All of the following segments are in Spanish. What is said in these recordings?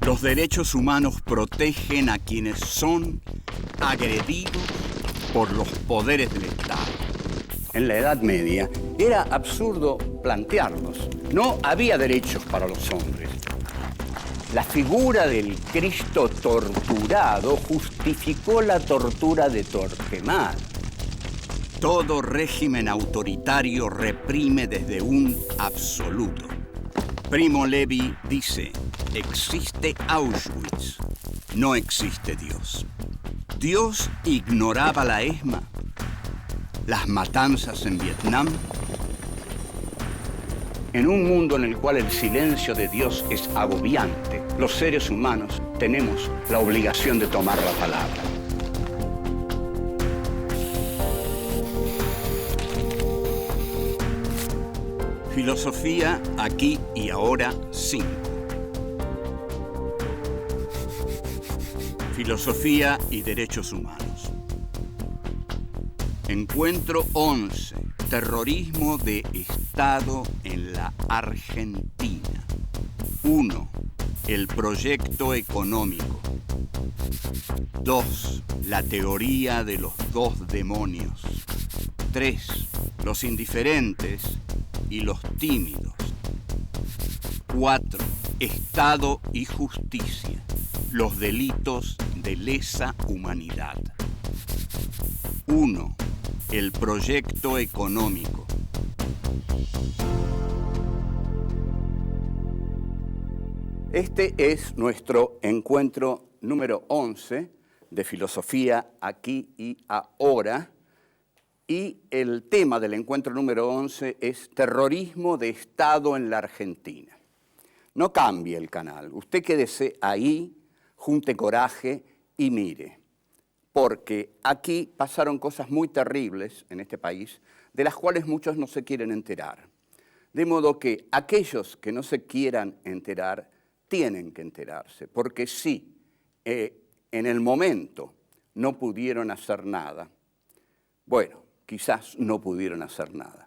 Los derechos humanos protegen a quienes son agredidos por los poderes del Estado. En la Edad Media era absurdo plantearlos. No había derechos para los hombres. La figura del Cristo torturado justificó la tortura de Torquemada. Todo régimen autoritario reprime desde un absoluto. Primo Levi dice, existe Auschwitz, no existe Dios. Dios ignoraba la ESMA, las matanzas en Vietnam. En un mundo en el cual el silencio de Dios es agobiante, los seres humanos tenemos la obligación de tomar la palabra. Filosofía aquí y ahora 5. Filosofía y derechos humanos. Encuentro 11. Terrorismo de Estado en la Argentina. 1. El proyecto económico. 2. La teoría de los dos demonios. 3. Los indiferentes y los tímidos. 4. Estado y justicia. Los delitos de lesa humanidad. 1. El proyecto económico. Este es nuestro encuentro número 11 de Filosofía aquí y ahora. Y el tema del encuentro número 11 es terrorismo de Estado en la Argentina. No cambie el canal. Usted quédese ahí, junte coraje y mire. Porque aquí pasaron cosas muy terribles en este país, de las cuales muchos no se quieren enterar. De modo que aquellos que no se quieran enterar, tienen que enterarse. Porque si en el momento no pudieron hacer nada, bueno, quizás no pudieron hacer nada.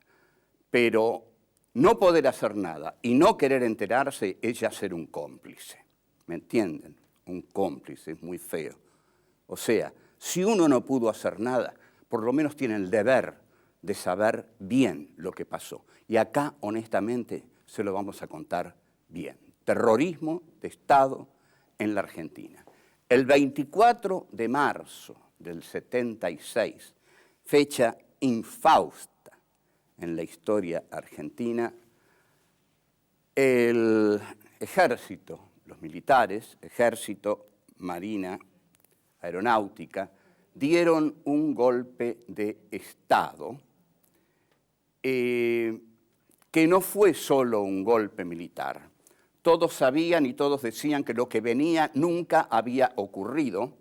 Pero no poder hacer nada y no querer enterarse es ya ser un cómplice. ¿Me entienden? Un cómplice es muy feo. O sea, si uno no pudo hacer nada, por lo menos tiene el deber de saber bien lo que pasó. Y acá, honestamente, se lo vamos a contar bien. Terrorismo de Estado en la Argentina. El 24 de marzo del 76, fecha infausta en la historia argentina, el ejército, los militares, ejército, marina, aeronáutica, dieron un golpe de Estado que no fue solo un golpe militar. Todos sabían y todos decían que lo que venía nunca había ocurrido,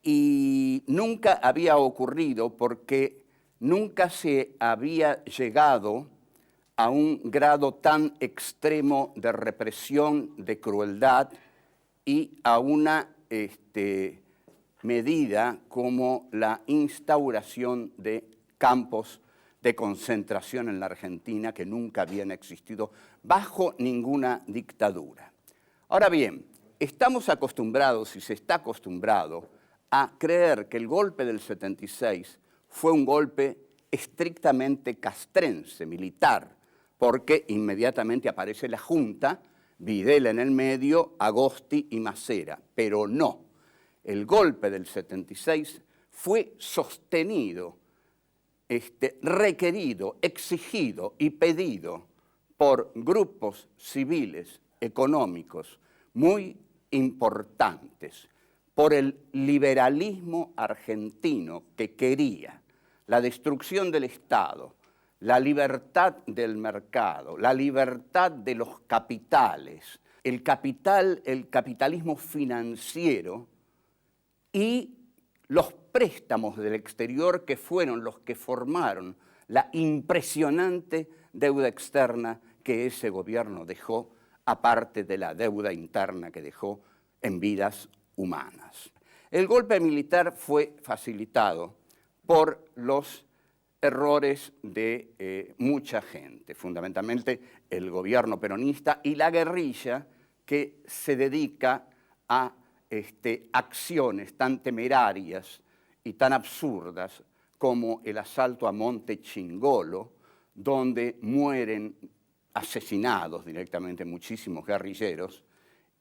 y nunca había ocurrido porque nunca se había llegado a un grado tan extremo de represión, de crueldad y a una medida como la instauración de campos de concentración en la Argentina que nunca habían existido bajo ninguna dictadura. Ahora bien, estamos acostumbrados y se está acostumbrado a creer que el golpe del 76 fue un golpe estrictamente castrense, militar, porque inmediatamente aparece la Junta, Videla en el medio, Agosti y Macera, pero no. El golpe del 76 fue sostenido, requerido, exigido y pedido por grupos civiles, económicos, muy importantes, por el liberalismo argentino que quería la destrucción del Estado, la libertad del mercado, la libertad de los capitales, el capitalismo financiero y los préstamos del exterior que fueron los que formaron la impresionante deuda externa que ese gobierno dejó, aparte de la deuda interna que dejó en vidas humanas. El golpe militar fue facilitado por los errores de mucha gente, fundamentalmente el gobierno peronista y la guerrilla que se dedica a acciones tan temerarias y tan absurdas como el asalto a Monte Chingolo, donde mueren asesinados directamente muchísimos guerrilleros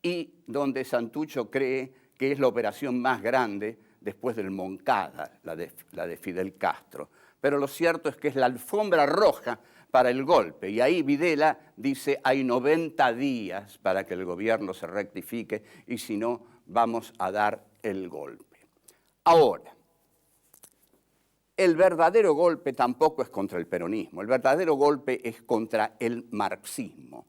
y donde Santucho cree que es la operación más grande después del Moncada, la de Fidel Castro. Pero lo cierto es que es la alfombra roja para el golpe. Y ahí Videla dice, hay 90 días para que el gobierno se rectifique y si no, vamos a dar el golpe. Ahora, el verdadero golpe tampoco es contra el peronismo, el verdadero golpe es contra el marxismo.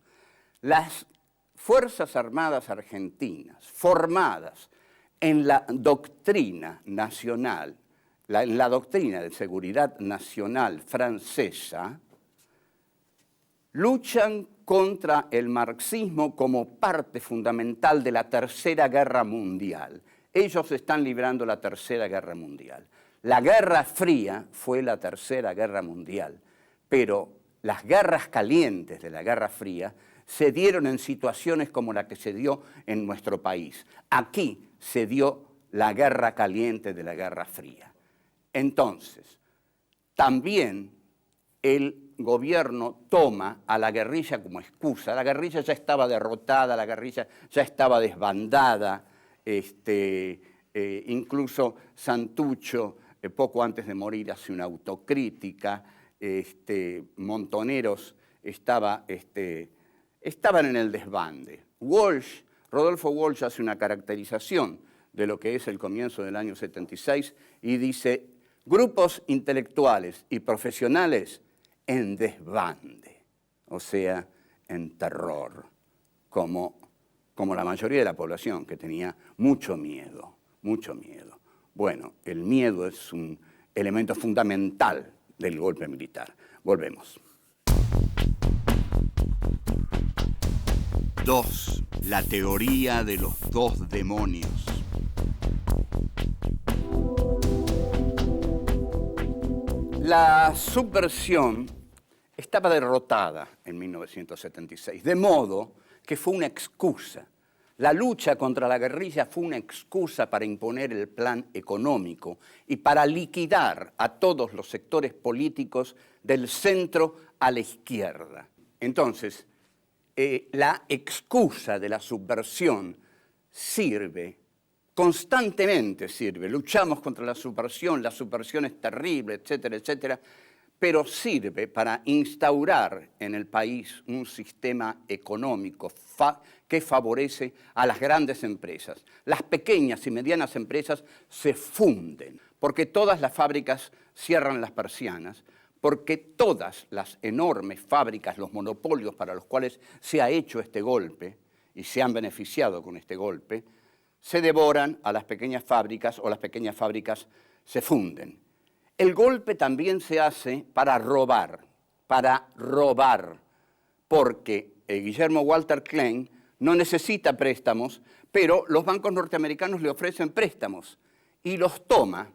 Las Fuerzas Armadas argentinas, formadas en la doctrina nacional, en la doctrina de seguridad nacional francesa, luchan contra el marxismo como parte fundamental de la Tercera Guerra Mundial. Ellos están librando la Tercera Guerra Mundial. La Guerra Fría fue la Tercera Guerra Mundial, pero las guerras calientes de la Guerra Fría se dieron en situaciones como la que se dio en nuestro país. Aquí se dio la guerra caliente de la Guerra Fría. Entonces, también el gobierno toma a la guerrilla como excusa. La guerrilla ya estaba derrotada, la guerrilla ya estaba desbandada, incluso Santucho, poco antes de morir, hace una autocrítica, Montoneros estaban en el desbande. Rodolfo Walsh hace una caracterización de lo que es el comienzo del año 76 y dice, grupos intelectuales y profesionales en desbande, o sea, en terror, como la mayoría de la población que tenía mucho miedo, mucho miedo. Bueno, el miedo es un elemento fundamental del golpe militar. Volvemos. 2. La teoría de los dos demonios. La subversión estaba derrotada en 1976, de modo que fue una excusa. La lucha contra la guerrilla fue una excusa para imponer el plan económico y para liquidar a todos los sectores políticos del centro a la izquierda. Entonces, la excusa de la subversión constantemente sirve. Luchamos contra la subversión es terrible, etcétera, etcétera, pero sirve para instaurar en el país un sistema económico que favorece a las grandes empresas. Las pequeñas y medianas empresas se funden, porque todas las fábricas cierran las persianas, porque todas las enormes fábricas, los monopolios para los cuales se ha hecho este golpe y se han beneficiado con este golpe, se devoran a las pequeñas fábricas o las pequeñas fábricas se funden. El golpe también se hace para robar, porque Guillermo Walter Klein no necesita préstamos, pero los bancos norteamericanos le ofrecen préstamos y los toma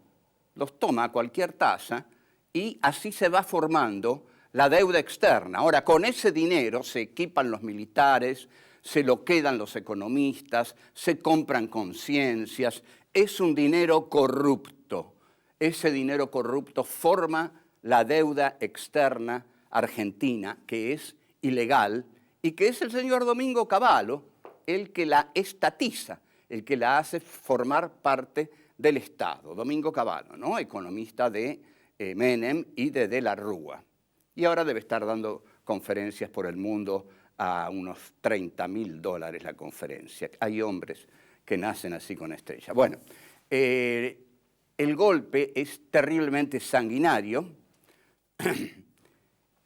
a cualquier tasa y así se va formando la deuda externa. Ahora, con ese dinero se equipan los militares, se lo quedan los economistas, se compran conciencias, es un dinero corrupto. Ese dinero corrupto forma la deuda externa argentina, que es ilegal, y que es el señor Domingo Cavallo el que la estatiza, el que la hace formar parte del Estado. Domingo Cavallo, ¿no? Economista de Menem y de la Rúa. Y ahora debe estar dando conferencias por el mundo a unos $30.000 la conferencia. Hay hombres que nacen así con estrella. Bueno, el golpe es terriblemente sanguinario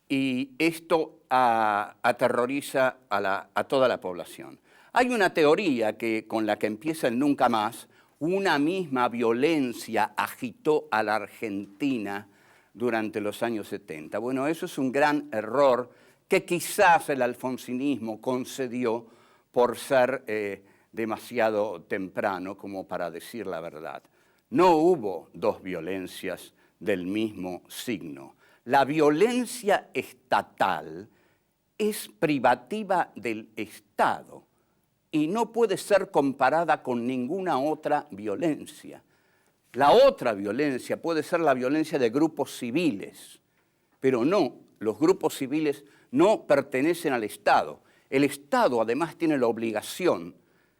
y esto aterroriza a toda la población. Hay una teoría con la que empieza el nunca más. Una misma violencia agitó a la Argentina durante los años 70. Bueno, eso es un gran error que quizás el alfonsinismo concedió por ser demasiado temprano como para decir la verdad. No hubo dos violencias del mismo signo. La violencia estatal es privativa del Estado. y no puede ser comparada con ninguna otra violencia. La otra violencia puede ser la violencia de grupos civiles, pero no, los grupos civiles no pertenecen al Estado. El Estado además tiene la obligación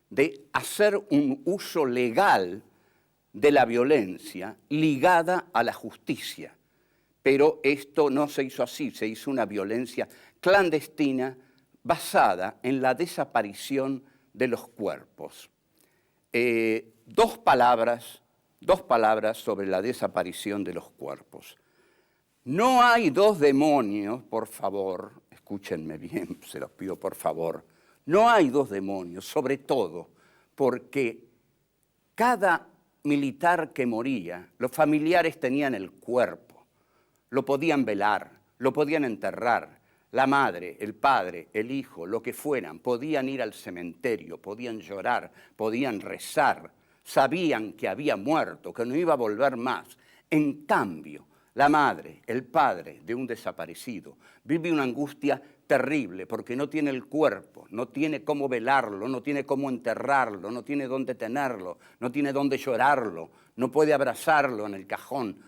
de hacer un uso legal de la violencia ligada a la justicia. Pero esto no se hizo así, se hizo una violencia clandestina basada en la desaparición de los cuerpos. Dos palabras sobre la desaparición de los cuerpos. No hay dos demonios, por favor, escúchenme bien, se los pido por favor, no hay dos demonios, sobre todo porque cada militar que moría, los familiares tenían el cuerpo, lo podían velar, lo podían enterrar, la madre, el padre, el hijo, lo que fueran, podían ir al cementerio, podían llorar, podían rezar, sabían que había muerto, que no iba a volver más. En cambio, la madre, el padre de un desaparecido vive una angustia terrible porque no tiene el cuerpo, no tiene cómo velarlo, no tiene cómo enterrarlo, no tiene dónde tenerlo, no tiene dónde llorarlo, no puede abrazarlo en el cajón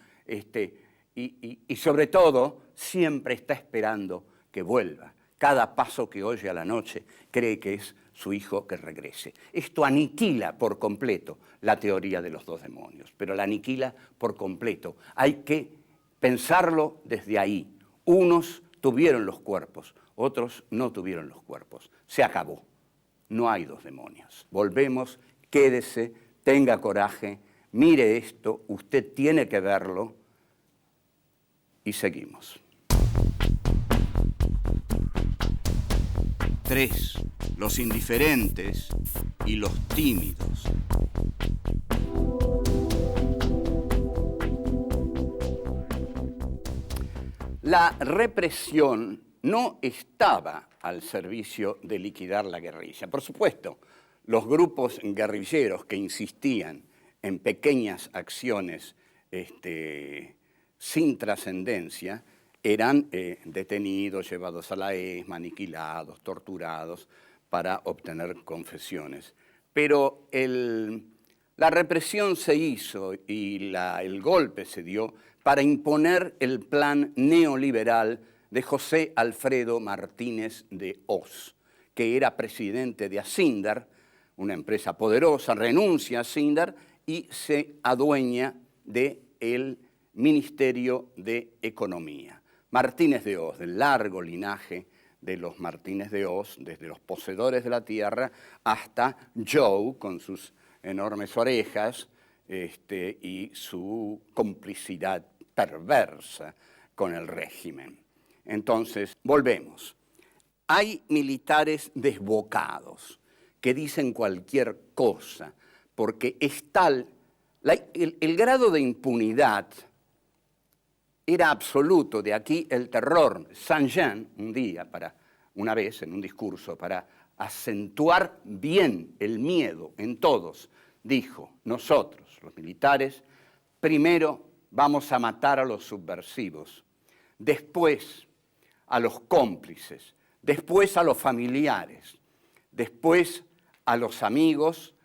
y sobre todo siempre está esperando que vuelva. Cada paso que oye a la noche cree que es su hijo que regrese. Esto aniquila por completo la teoría de los dos demonios, pero la aniquila por completo. Hay que pensarlo desde ahí. Unos tuvieron los cuerpos, otros no tuvieron los cuerpos. Se acabó. No hay dos demonios. Volvemos, quédese, tenga coraje, mire esto, usted tiene que verlo y seguimos. 3. Los indiferentes y los tímidos. La represión no estaba al servicio de liquidar la guerrilla. Por supuesto, los grupos guerrilleros que insistían en pequeñas acciones sin trascendencia eran detenidos, llevados a la ESMA, aniquilados, torturados para obtener confesiones. Pero la represión se hizo y el golpe se dio para imponer el plan neoliberal de José Alfredo Martínez de Hoz, que era presidente de Asindar, una empresa poderosa, renuncia a Asindar y se adueña del Ministerio de Economía. Martínez de Hoz, del largo linaje de los Martínez de Hoz, desde los poseedores de la tierra hasta Joe, con sus enormes orejas y su complicidad perversa con el régimen. Entonces, volvemos. Hay militares desbocados que dicen cualquier cosa, porque es tal, el grado de impunidad era absoluto, de aquí el terror. Saint-Jean, una vez en un discurso, para acentuar bien el miedo en todos, dijo: nosotros, los militares, primero vamos a matar a los subversivos, después a los cómplices, después a los familiares, después a los amigos,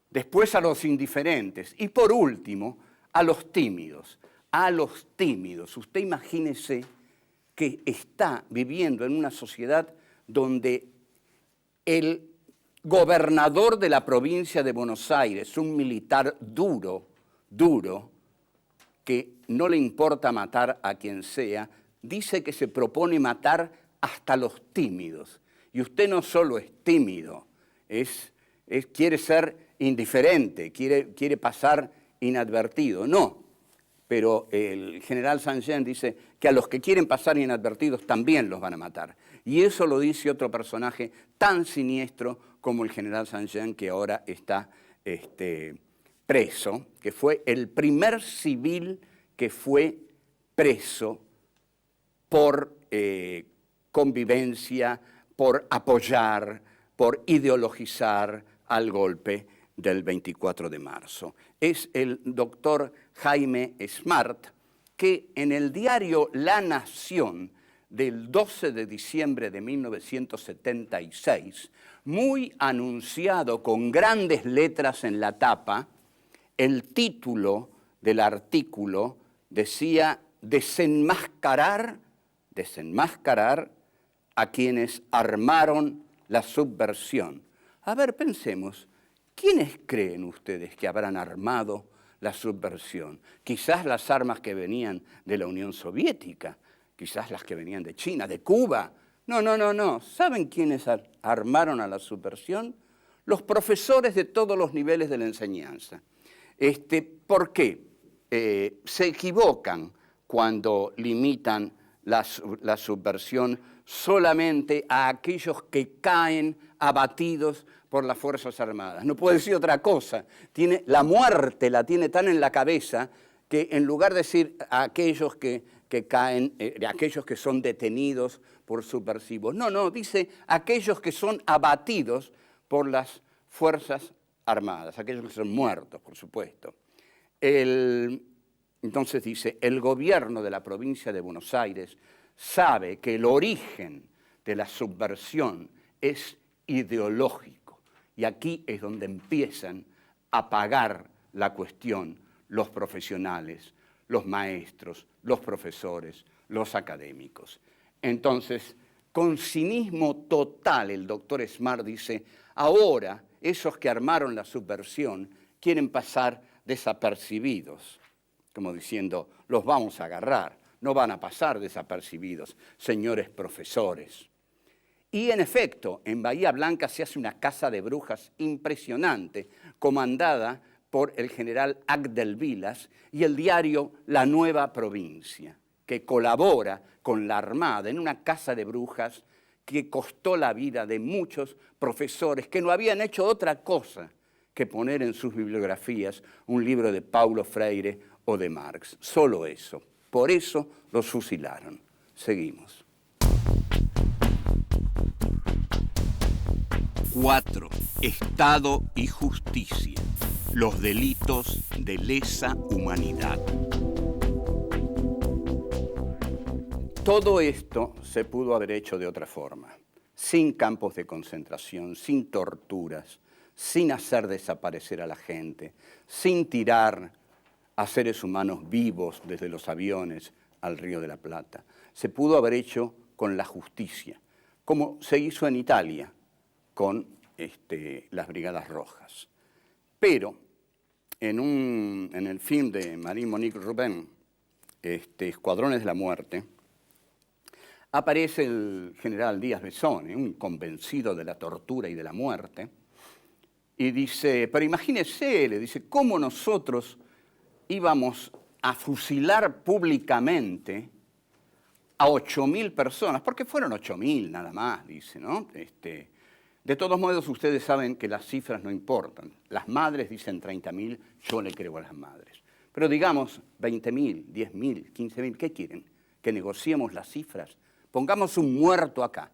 después a los indiferentes y por último a los tímidos. A los tímidos. Usted imagínese que está viviendo en una sociedad donde el gobernador de la provincia de Buenos Aires, un militar duro, que no le importa matar a quien sea, dice que se propone matar hasta los tímidos. Y usted no solo es tímido, quiere ser indiferente, quiere pasar inadvertido. No. Pero el general Saint-Jean dice que a los que quieren pasar inadvertidos también los van a matar. Y eso lo dice otro personaje tan siniestro como el general Saint-Jean, que ahora está preso, que fue el primer civil que fue preso por convivencia, por apoyar, por ideologizar al golpe del 24 de marzo. Es el doctor Jaime Smart, que en el diario La Nación del 12 de diciembre de 1976, muy anunciado con grandes letras en la tapa, el título del artículo decía desenmascarar a quienes armaron la subversión. A ver, pensemos, ¿quiénes creen ustedes que habrán armado la subversión? Quizás las armas que venían de la Unión Soviética, quizás las que venían de China, de Cuba. No. ¿Saben quiénes armaron a la subversión? Los profesores de todos los niveles de la enseñanza. ¿Por qué? Se equivocan cuando limitan la subversión solamente a aquellos que caen abatidos por las Fuerzas Armadas. No puede decir otra cosa. La muerte la tiene tan en la cabeza que en lugar de decir a aquellos que caen, aquellos que son detenidos por subversivos. No, dice aquellos que son abatidos por las Fuerzas Armadas, aquellos que son muertos, por supuesto. Entonces dice, el gobierno de la provincia de Buenos Aires sabe que el origen de la subversión es ideológico. Y aquí es donde empiezan a pagar la cuestión los profesionales, los maestros, los profesores, los académicos. Entonces, con cinismo total, el doctor Smart dice, ahora esos que armaron la subversión quieren pasar desapercibidos, como diciendo, los vamos a agarrar, no van a pasar desapercibidos, señores profesores. Y en efecto, en Bahía Blanca se hace una caza de brujas impresionante, comandada por el general Agdel Vilas y el diario La Nueva Provincia, que colabora con la Armada en una caza de brujas que costó la vida de muchos profesores que no habían hecho otra cosa que poner en sus bibliografías un libro de Paulo Freire o de Marx. Solo eso. Por eso los fusilaron. Seguimos. 4. Estado y justicia. Los delitos de lesa humanidad. Todo esto se pudo haber hecho de otra forma, sin campos de concentración, sin torturas, sin hacer desaparecer a la gente, sin tirar a seres humanos vivos desde los aviones al Río de la Plata. Se pudo haber hecho con la justicia, como se hizo en Italia con las Brigadas Rojas. Pero en el film de Marie-Monique Robin, Escuadrones de la Muerte, aparece el general Díaz Besone, un convencido de la tortura y de la muerte, y dice, pero imagínese, le dice, cómo nosotros íbamos a fusilar públicamente a 8.000 personas, porque fueron 8.000 nada más, dice, ¿no? De todos modos, ustedes saben que las cifras no importan. Las madres dicen 30.000, yo le creo a las madres. Pero digamos 20.000, 10.000, 15.000, ¿qué quieren? ¿Que negociemos las cifras? Pongamos un muerto acá.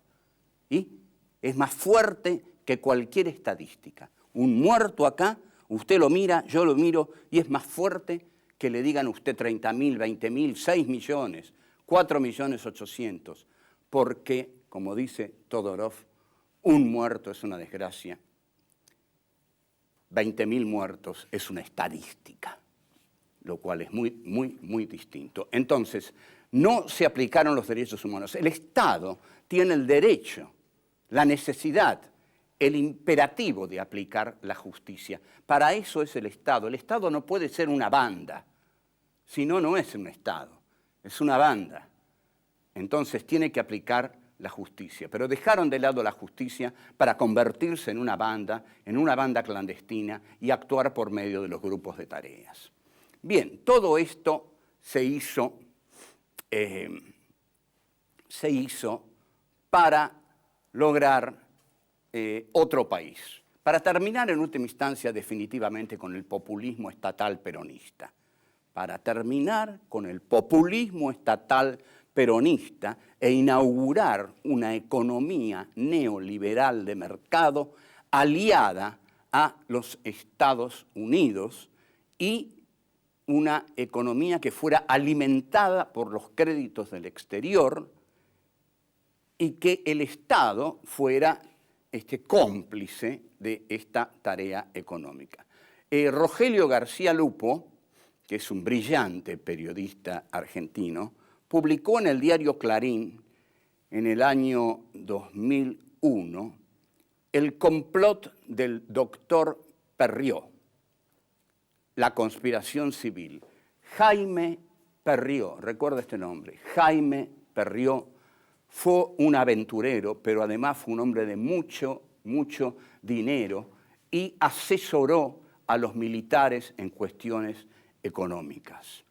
¿Y? Es más fuerte que cualquier estadística. Un muerto acá, usted lo mira, yo lo miro, y es más fuerte que le digan a usted 30.000, 20.000, 6 millones, 4.800.000. Porque, como dice Todorov, un muerto es una desgracia, 20.000 muertos es una estadística, lo cual es muy distinto. Entonces, no se aplicaron los derechos humanos. El Estado tiene el derecho, la necesidad, el imperativo de aplicar la justicia. Para eso es el Estado. El Estado no puede ser una banda, si no, no es un Estado, es una banda. Entonces tiene que aplicar la justicia, pero dejaron de lado la justicia para convertirse en una banda clandestina y actuar por medio de los grupos de tareas. Bien, todo esto se hizo para lograr otro país, para terminar en última instancia definitivamente con el populismo estatal peronista, para terminar con el populismo estatal peronista e inaugurar una economía neoliberal de mercado aliada a los Estados Unidos y una economía que fuera alimentada por los créditos del exterior y que el Estado fuera cómplice de esta tarea económica. Rogelio García Lupo, que es un brillante periodista argentino, publicó en el diario Clarín en el año 2001 El complot del doctor Perrió, la conspiración civil. Jaime Perrió, recuerda este nombre, Jaime Perrió fue un aventurero, pero además fue un hombre de mucho dinero y asesoró a los militares en cuestiones económicas.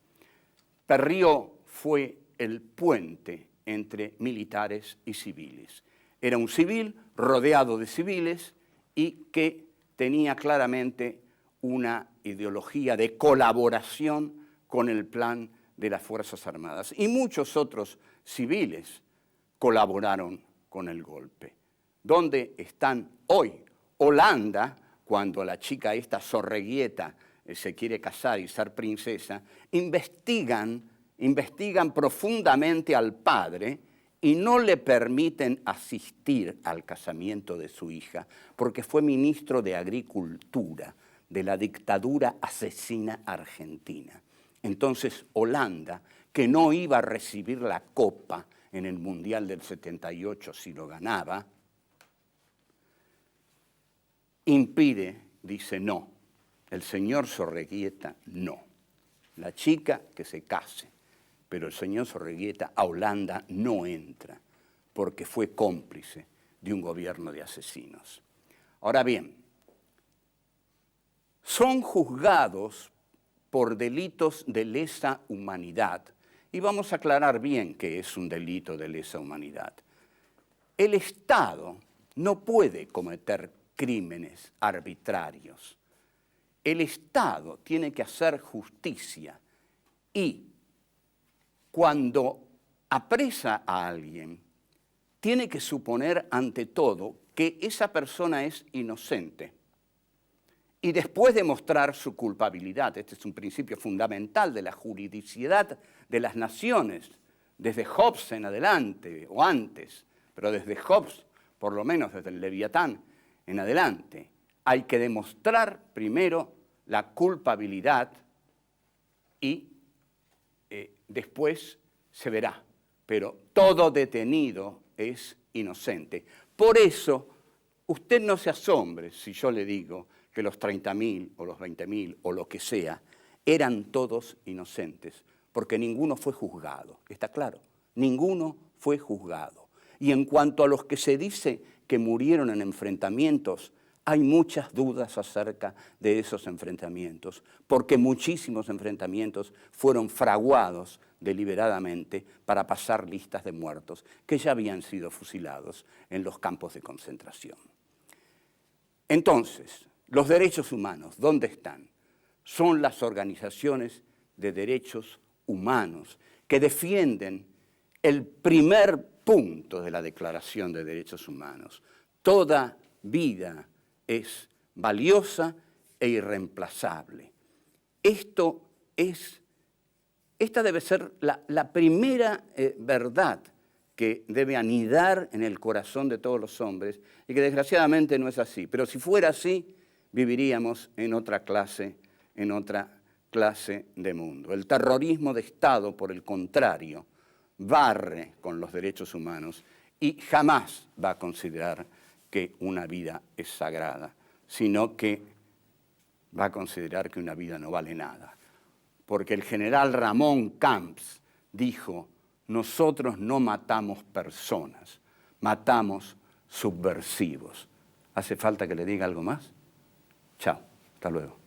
Perrió fue el puente entre militares y civiles. Era un civil rodeado de civiles y que tenía claramente una ideología de colaboración con el plan de las Fuerzas Armadas. Y muchos otros civiles colaboraron con el golpe. ¿Dónde están hoy? Holanda, cuando la chica esta Sorreguieta se quiere casar y ser princesa, investigan profundamente al padre y no le permiten asistir al casamiento de su hija porque fue ministro de Agricultura de la dictadura asesina argentina. Entonces Holanda, que no iba a recibir la copa en el Mundial del 78 si lo ganaba, impide, dice no, el señor Sorreguieta no, la chica que se case, pero el señor Sorreguieta a Holanda no entra porque fue cómplice de un gobierno de asesinos. Ahora bien, son juzgados por delitos de lesa humanidad. Y vamos a aclarar bien qué es un delito de lesa humanidad. El Estado no puede cometer crímenes arbitrarios. El Estado tiene que hacer justicia y cuando apresa a alguien, tiene que suponer ante todo que esa persona es inocente. Y después demostrar su culpabilidad. Este es un principio fundamental de la juridicidad de las naciones, desde Hobbes en adelante, o antes, pero desde Hobbes, por lo menos desde el Leviatán en adelante. Hay que demostrar primero la culpabilidad y después se verá. Pero todo detenido es inocente. Por eso, usted no se asombre si yo le digo que los 30.000 o los 20.000 o lo que sea, eran todos inocentes, porque ninguno fue juzgado, ¿está claro? Ninguno fue juzgado. Y en cuanto a los que se dice que murieron en enfrentamientos, hay muchas dudas acerca de esos enfrentamientos, porque muchísimos enfrentamientos fueron fraguados deliberadamente para pasar listas de muertos que ya habían sido fusilados en los campos de concentración. Entonces, los derechos humanos, ¿dónde están? Son las organizaciones de derechos humanos que defienden el primer punto de la Declaración de Derechos Humanos. Toda vida es valiosa e irreemplazable. Esta debe ser la primera verdad que debe anidar en el corazón de todos los hombres y que desgraciadamente no es así. Pero si fuera así, viviríamos en otra clase de mundo. El terrorismo de Estado, por el contrario, barre con los derechos humanos y jamás va a considerar que una vida es sagrada, sino que va a considerar que una vida no vale nada. Porque el general Ramón Camps dijo, nosotros no matamos personas, matamos subversivos. ¿Hace falta que le diga algo más? Chao, hasta luego.